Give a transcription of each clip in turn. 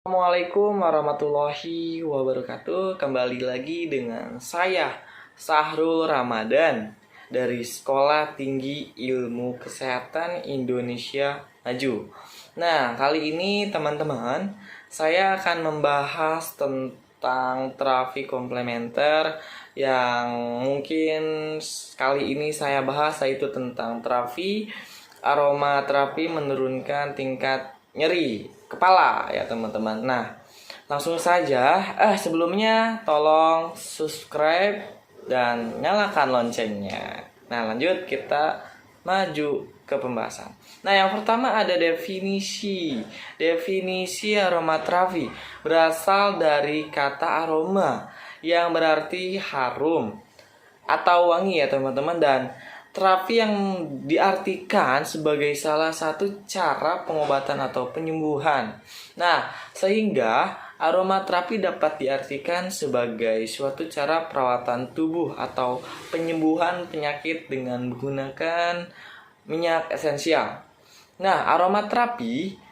Assalamualaikum warahmatullahi wabarakatuh. Kembali lagi dengan saya Sahrul Ramadan dari Sekolah Tinggi Ilmu Kesehatan Indonesia Maju. Nah, kali ini teman-teman, saya akan membahas tentang terapi komplementer yang mungkin kali ini saya bahas, yaitu tentang terapi aromaterapi menurunkan tingkat nyeri kepala ya teman-teman. Nah, langsung saja. Sebelumnya tolong subscribe dan nyalakan loncengnya. Nah, lanjut kita maju ke pembahasan. Nah, yang pertama ada definisi. Definisi aromaterapi berasal dari kata aroma yang berarti harum atau wangi ya teman-teman, dan terapi yang diartikan sebagai salah satu cara pengobatan atau penyembuhan. Nah, sehingga aromaterapi dapat diartikan sebagai suatu cara perawatan tubuh atau penyembuhan penyakit dengan menggunakan minyak esensial. Nah, aromaterapi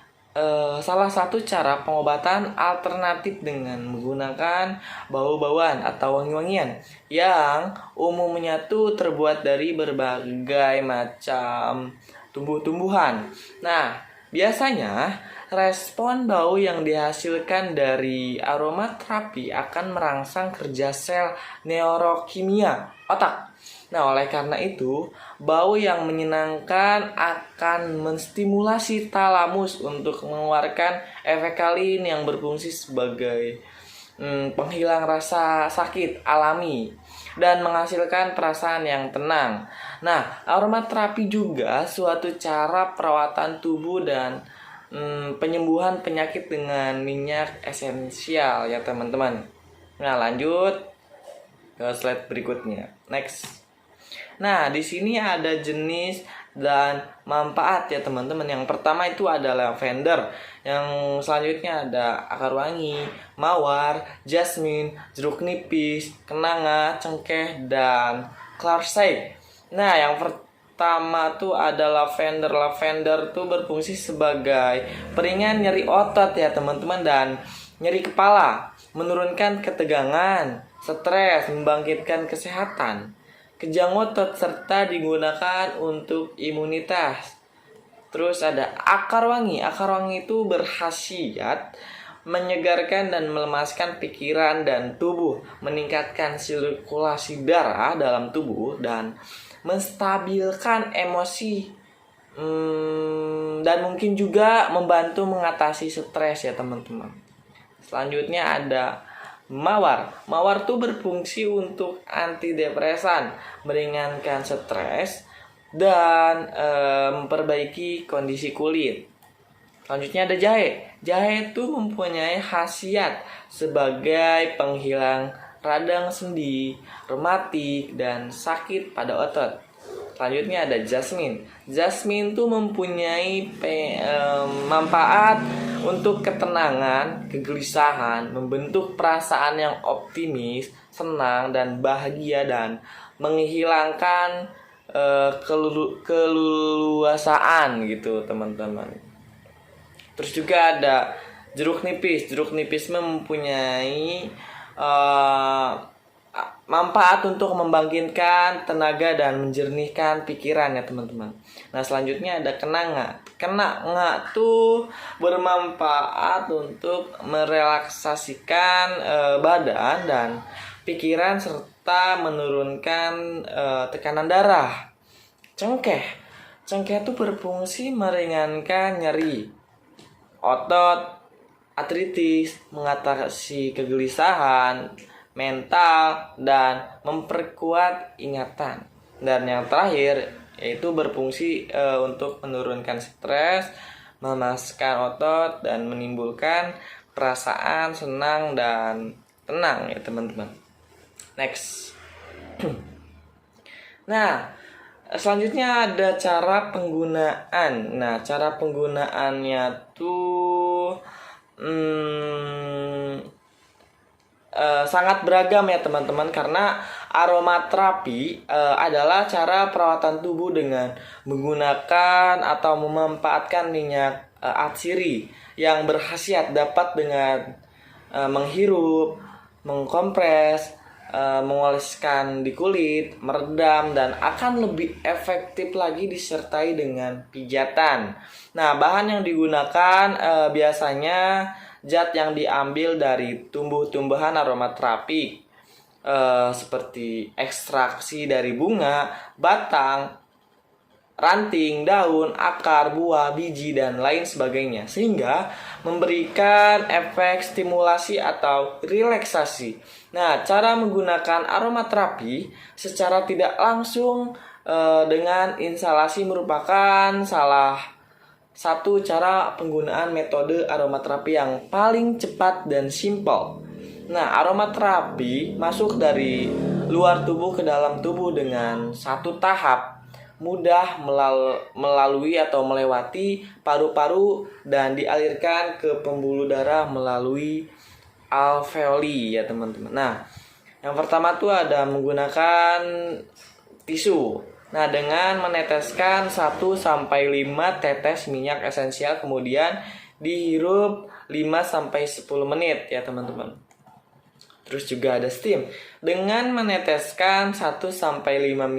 salah satu cara pengobatan alternatif dengan menggunakan bau-bauan atau wangi-wangian yang umumnya tuh terbuat dari berbagai macam tumbuh-tumbuhan. Nah, biasanya respon bau yang dihasilkan dari aromaterapi akan merangsang kerja sel neurokimia otak. Nah, oleh karena itu, bau yang menyenangkan akan menstimulasi talamus untuk mengeluarkan efekalin yang berfungsi sebagai penghilang rasa sakit alami dan menghasilkan perasaan yang tenang. Nah, aromaterapi juga suatu cara perawatan tubuh dan penyembuhan penyakit dengan minyak esensial ya teman-teman. Nah, lanjut ke slide berikutnya. Next. Nah, di sini ada jenis dan manfaat ya teman-teman. Yang pertama itu ada lavender. Yang selanjutnya ada akar wangi, mawar, jasmine, jeruk nipis, kenanga, cengkeh, dan clarksack. Nah, yang pertama tuh ada lavender. Lavender tuh berfungsi sebagai peringan nyeri otot ya teman-teman, dan nyeri kepala, menurunkan ketegangan, stres, membangkitkan kesehatan, kejang otot, serta digunakan untuk imunitas. Terus ada akar wangi. Akar wangi itu berkhasiat menyegarkan dan melemaskan pikiran dan tubuh, meningkatkan sirkulasi darah dalam tubuh, dan menstabilkan emosi, dan mungkin juga membantu mengatasi stres ya teman-teman. Selanjutnya ada mawar. Mawar tuh berfungsi untuk antidepresan, meringankan stres, dan memperbaiki kondisi kulit. Selanjutnya ada jahe. Jahe itu mempunyai khasiat sebagai penghilang radang sendi, rematik, dan sakit pada otot. Selanjutnya ada jasmine. Jasmine itu mempunyai manfaat untuk ketenangan, kegelisahan, membentuk perasaan yang optimis, senang, dan bahagia, dan menghilangkan keleluasaan gitu teman-teman. Terus juga ada jeruk nipis. Jeruk nipis mempunyai manfaat untuk membangkitkan tenaga dan menjernihkan pikiran ya teman-teman. Nah, selanjutnya ada kenanga. Kenanga tuh bermanfaat untuk merelaksasikan badan dan pikiran serta menurunkan tekanan darah. Cengkeh. Cengkeh itu berfungsi meringankan nyeri otot, artritis, mengatasi kegelisahan mental, dan memperkuat ingatan. Dan yang terakhir yaitu berfungsi untuk menurunkan stres, memaskan otot, dan menimbulkan perasaan senang dan tenang ya teman-teman. Next. Nah, selanjutnya ada cara penggunaan. Nah, cara penggunaannya tuh sangat beragam ya teman-teman, karena aromaterapi adalah cara perawatan tubuh dengan menggunakan atau memanfaatkan minyak atsiri yang berkhasiat dapat dengan menghirup, mengkompres, mengoleskan di kulit, meredam, dan akan lebih efektif lagi disertai dengan pijatan. Nah, bahan yang digunakan biasanya zat yang diambil dari tumbuh-tumbuhan aromaterapi, seperti ekstraksi dari bunga, batang, ranting, daun, akar, buah, biji, dan lain sebagainya, sehingga memberikan efek stimulasi atau relaksasi. Nah, cara menggunakan aromaterapi secara tidak langsung dengan inhalasi merupakan salah satu cara penggunaan metode aromaterapi yang paling cepat dan simpel. Nah, aromaterapi masuk dari luar tubuh ke dalam tubuh dengan satu tahap, mudah melalui atau melewati paru-paru dan dialirkan ke pembuluh darah melalui alveoli ya teman-teman. Nah, yang pertama tuh ada menggunakan tisu. Nah, dengan meneteskan 1-5 tetes minyak esensial kemudian dihirup 5-10 menit ya teman-teman. Terus juga ada steam. Dengan meneteskan 1-5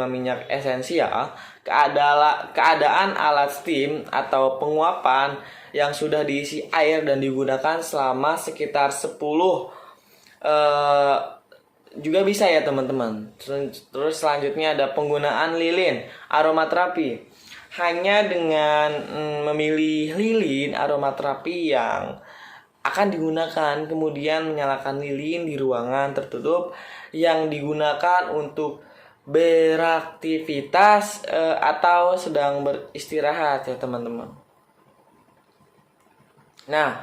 minyak esensial, keadaan alat steam atau penguapan yang sudah diisi air dan digunakan selama sekitar 10 juga bisa ya teman-teman. Terus selanjutnya ada penggunaan lilin aromaterapi. Hanya dengan memilih lilin aromaterapi yang akan digunakan, kemudian menyalakan lilin di ruangan tertutup yang digunakan untuk beraktivitas atau sedang beristirahat ya teman-teman. Nah,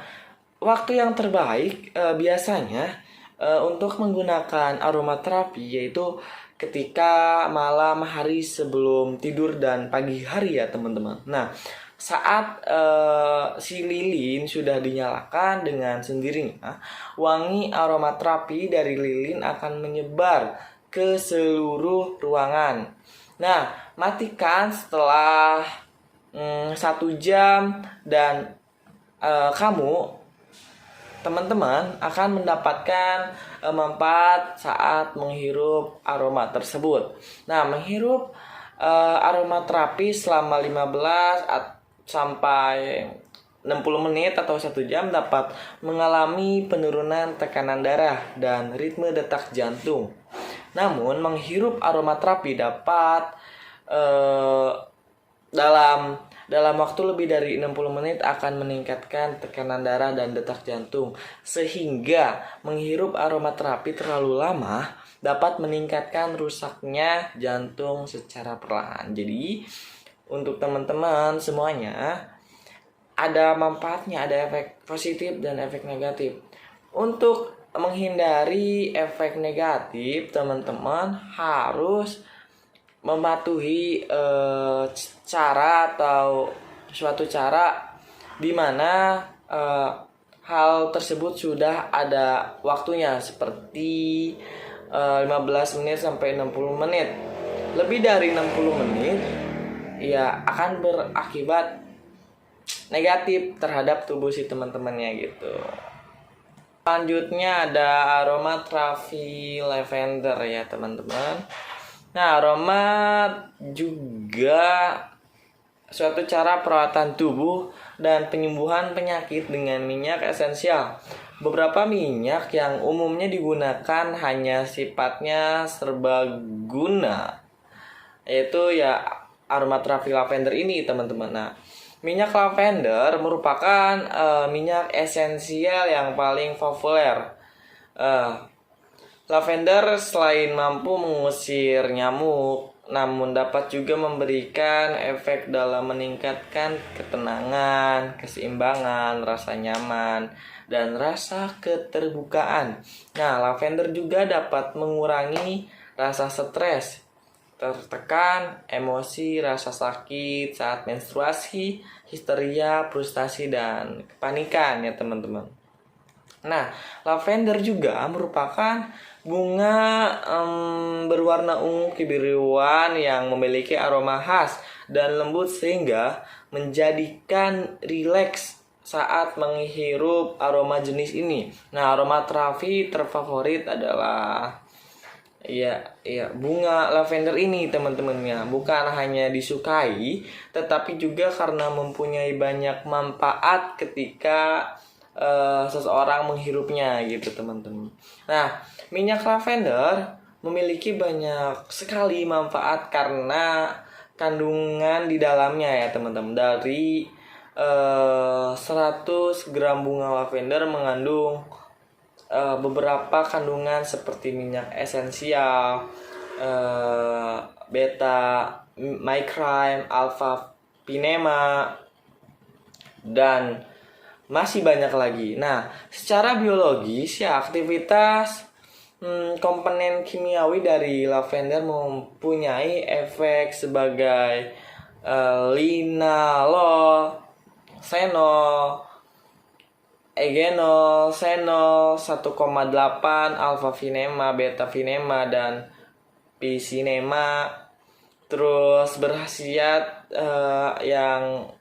waktu yang terbaik biasanya untuk menggunakan aromaterapi yaitu ketika malam hari sebelum tidur dan pagi hari ya teman-teman. Nah, saat si lilin sudah dinyalakan dengan sendirinya, wangi aromaterapi dari lilin akan menyebar ke seluruh ruangan. Nah, matikan setelah 1 jam dan kamu teman-teman akan mendapatkan manfaat saat menghirup aroma tersebut. Nah, menghirup aromaterapi selama 15 sampai 60 menit atau 1 jam dapat mengalami penurunan tekanan darah dan ritme detak jantung. Namun, menghirup aromaterapi dapat dalam waktu lebih dari 60 menit akan meningkatkan tekanan darah dan detak jantung. Sehingga menghirup aromaterapi terlalu lama dapat meningkatkan rusaknya jantung secara perlahan. Jadi, untuk teman-teman semuanya, ada manfaatnya, ada efek positif dan efek negatif. Untuk menghindari efek negatif, teman-teman harus mematuhi cara atau suatu cara di mana hal tersebut sudah ada waktunya, seperti 15 menit sampai 60 menit. Lebih dari 60 menit ya akan berakibat negatif terhadap tubuh si teman-temannya gitu. Selanjutnya ada aromaterapi lavender ya teman-teman. Nah, aroma juga suatu cara perawatan tubuh dan penyembuhan penyakit dengan minyak esensial. Beberapa minyak yang umumnya digunakan hanya sifatnya serbaguna, yaitu ya aromaterapi lavender ini teman-teman. Nah, minyak lavender merupakan minyak esensial yang paling populer. Lavender selain mampu mengusir nyamuk, namun dapat juga memberikan efek dalam meningkatkan ketenangan, keseimbangan, rasa nyaman, dan rasa keterbukaan. Nah, lavender juga dapat mengurangi rasa stres, tertekan, emosi, rasa sakit saat menstruasi, histeria, frustasi, dan kepanikan ya teman-teman. Nah, lavender juga merupakan Bunga berwarna ungu kebiruan yang memiliki aroma khas dan lembut sehingga menjadikan rileks saat menghirup aroma jenis ini. Nah, aromaterapi terfavorit adalah bunga lavender ini teman-temannya. Bukan hanya disukai, tetapi juga karena mempunyai banyak manfaat ketika seseorang menghirupnya gitu teman-teman. Nah, minyak lavender memiliki banyak sekali manfaat karena kandungan di dalamnya ya teman-teman. Dari 100 gram bunga lavender mengandung beberapa kandungan seperti minyak esensial, beta micrine, alpha pinema, dan masih banyak lagi. Nah, secara biologis ya aktivitas komponen kimiawi dari lavender mempunyai efek sebagai linalol, senol, egenol, senol, 1,8, alpha finema, beta finema, dan pisinema. Terus berkhasiat yang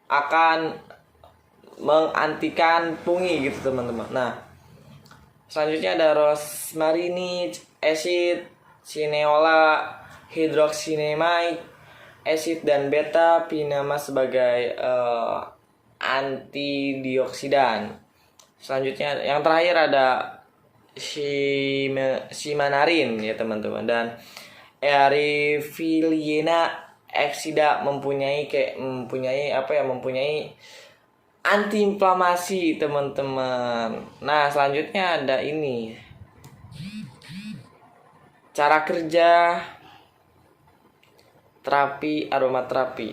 akan mengantikan fungi gitu teman-teman. Nah, selanjutnya ada rosmarinic acid, cineola, hydroxyniamide acid, dan beta pinema sebagai antidioksidan. Selanjutnya yang terakhir ada simanarin ya teman-teman, dan Erifiliena exida mempunyai antiinflamasi teman-teman. Nah, selanjutnya ada ini cara kerja terapi aromaterapi.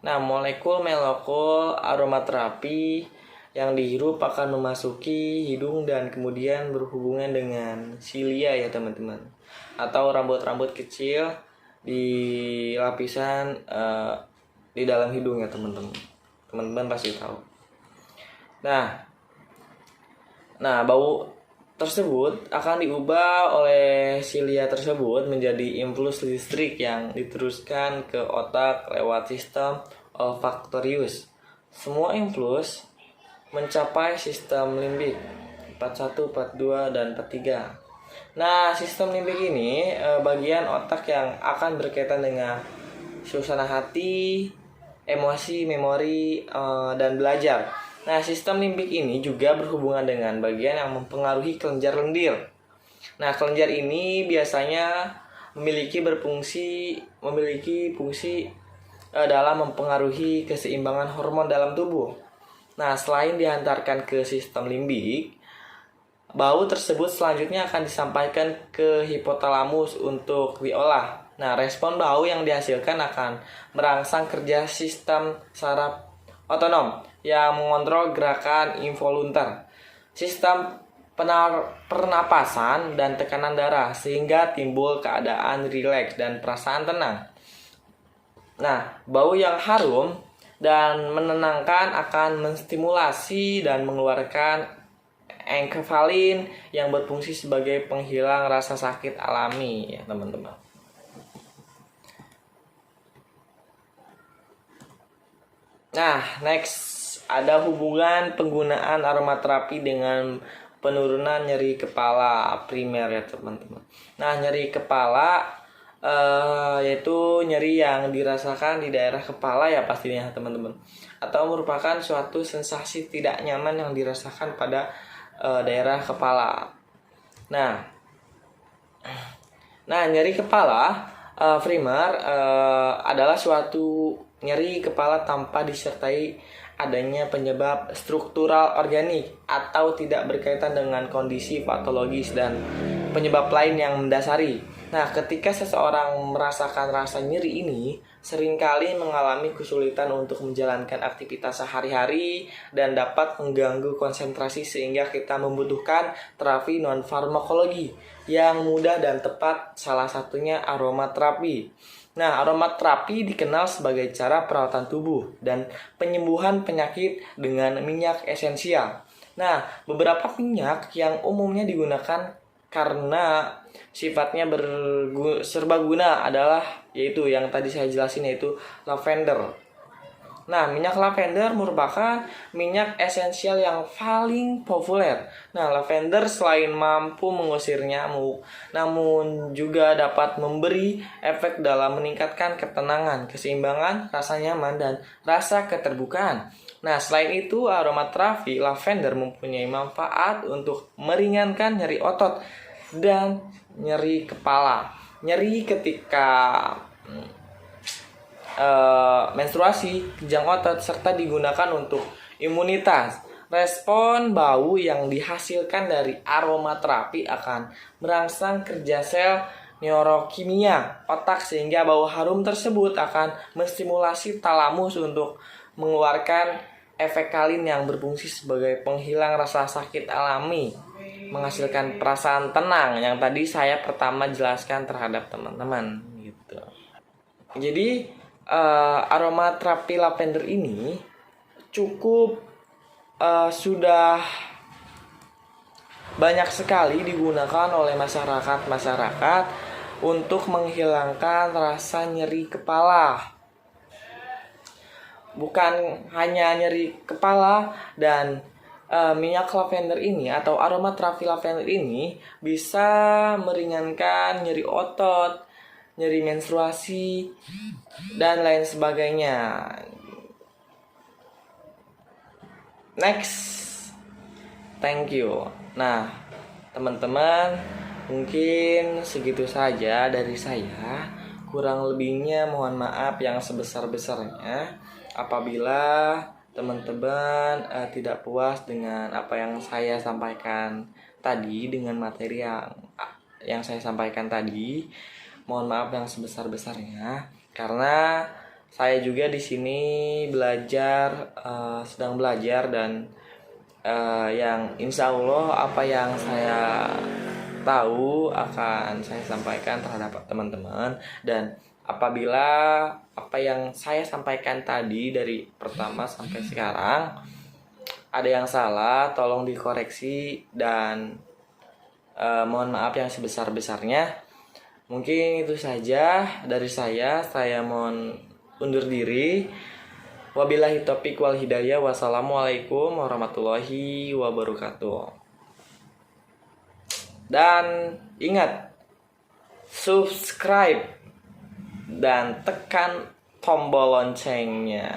Nah, molekul aromaterapi yang dihirup akan memasuki hidung dan kemudian berhubungan dengan silia ya teman-teman, atau rambut-rambut kecil di lapisan di dalam hidung ya teman-teman. Teman-teman pasti tahu. Nah, bau tersebut akan diubah oleh silia tersebut menjadi impuls listrik yang diteruskan ke otak lewat sistem olfaktorius. Semua impuls mencapai sistem limbik 41, 42, dan 43. Nah, sistem limbik ini bagian otak yang akan berkaitan dengan suasana hati, emosi, memori, dan belajar. Nah, sistem limbik ini juga berhubungan dengan bagian yang mempengaruhi kelenjar lendir. Nah, kelenjar ini biasanya memiliki fungsi dalam mempengaruhi keseimbangan hormon dalam tubuh. Nah, selain dihantarkan ke sistem limbik, bau tersebut selanjutnya akan disampaikan ke hipotalamus untuk diolah. Nah, respon bau yang dihasilkan akan merangsang kerja sistem saraf otonom yang mengontrol gerakan involuntar, sistem pernapasan, dan tekanan darah, sehingga timbul keadaan rileks dan perasaan tenang. Nah, bau yang harum dan menenangkan akan menstimulasi dan mengeluarkan enkefalin yang berfungsi sebagai penghilang rasa sakit alami ya teman-teman. Nah, next ada hubungan penggunaan aromaterapi dengan penurunan nyeri kepala primer ya teman-teman. Nah, nyeri kepala yaitu nyeri yang dirasakan di daerah kepala ya pastinya teman-teman, atau merupakan suatu sensasi tidak nyaman yang dirasakan pada daerah kepala. Nah, nyeri kepala primer adalah suatu nyeri kepala tanpa disertai adanya penyebab struktural organik atau tidak berkaitan dengan kondisi patologis dan penyebab lain yang mendasari. Nah, ketika seseorang merasakan rasa nyeri ini, seringkali mengalami kesulitan untuk menjalankan aktivitas sehari-hari dan dapat mengganggu konsentrasi sehingga kita membutuhkan terapi non-farmakologi yang mudah dan tepat, salah satunya aromaterapi. Nah, aromaterapi dikenal sebagai cara perawatan tubuh dan penyembuhan penyakit dengan minyak esensial. Nah, beberapa minyak yang umumnya digunakan karena sifatnya serbaguna adalah yaitu yang tadi saya jelasin, yaitu lavender. Nah, minyak lavender merupakan minyak esensial yang paling populer. Nah, lavender selain mampu mengusir nyamuk, namun juga dapat memberi efek dalam meningkatkan ketenangan, keseimbangan, rasa nyaman, dan rasa keterbukaan. Nah, selain itu, aromaterapi lavender mempunyai manfaat untuk meringankan nyeri otot dan nyeri kepala. Nyeri ketika menstruasi, kejang otot, serta digunakan untuk imunitas. Respon bau yang dihasilkan dari aromaterapi akan merangsang kerja sel neurokimia otak, sehingga bau harum tersebut akan menstimulasi talamus untuk mengeluarkan efekalin yang berfungsi sebagai penghilang rasa sakit alami, menghasilkan perasaan tenang yang tadi saya pertama jelaskan terhadap teman-teman gitu. Jadi aromaterapi lavender ini cukup sudah banyak sekali digunakan oleh masyarakat untuk menghilangkan rasa nyeri kepala. Bukan hanya nyeri kepala, dan minyak lavender ini atau aromaterapi lavender ini bisa meringankan nyeri otot, nyeri menstruasi, dan lain sebagainya. Next, thank you. Nah, teman-teman, mungkin segitu saja dari saya. Kurang lebihnya mohon maaf yang sebesar-besarnya apabila teman-teman tidak puas dengan apa yang saya sampaikan tadi, dengan materi yang saya sampaikan tadi. Mohon maaf yang sebesar-besarnya, karena saya juga di sini sedang belajar, dan yang insya Allah apa yang saya tahu akan saya sampaikan terhadap teman-teman. Dan apabila apa yang saya sampaikan tadi dari pertama sampai sekarang ada yang salah, tolong dikoreksi, dan mohon maaf yang sebesar-besarnya. Mungkin itu saja dari saya. Saya mohon undur diri. Wabillahi taufiq wal hidayah. Wassalamualaikum warahmatullahi wabarakatuh. Dan ingat, subscribe dan tekan tombol loncengnya.